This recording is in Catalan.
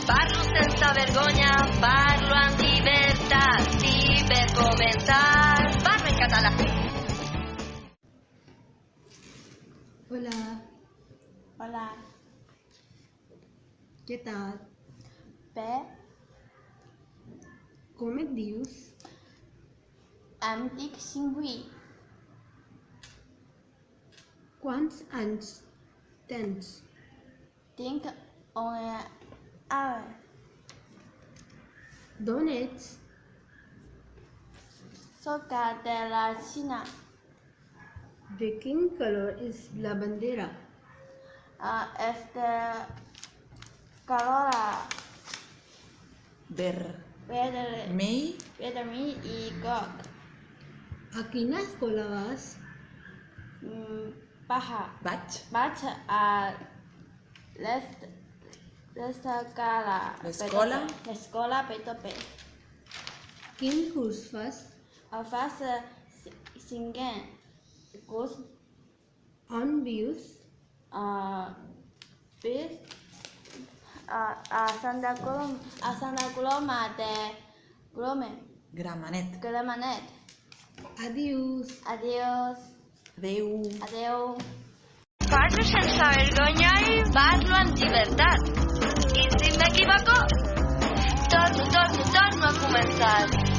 Parlo sense vergonya, parlo amb llibertat. Sí, per començar, parlo en català. Hola, Hola, què tal? bé, Com et dius? em dic Xingüí, Quants anys tens? tinc un any. D'on ets? Soc de la Xina. De quin color és la bandera? És de color Vermell. vermell i groc. A quina escola vas? Vaig. Vaig a l'escola. L'escola P2P. Quin curs fas? Fas cinquè curs. On vius? Vis a Santa Coloma de Gramenet. Adiós. Adiós. Adéu. Adéu. Parlo sense vergonya i parlo amb llibertat. I si m'equivoco, torno a començar.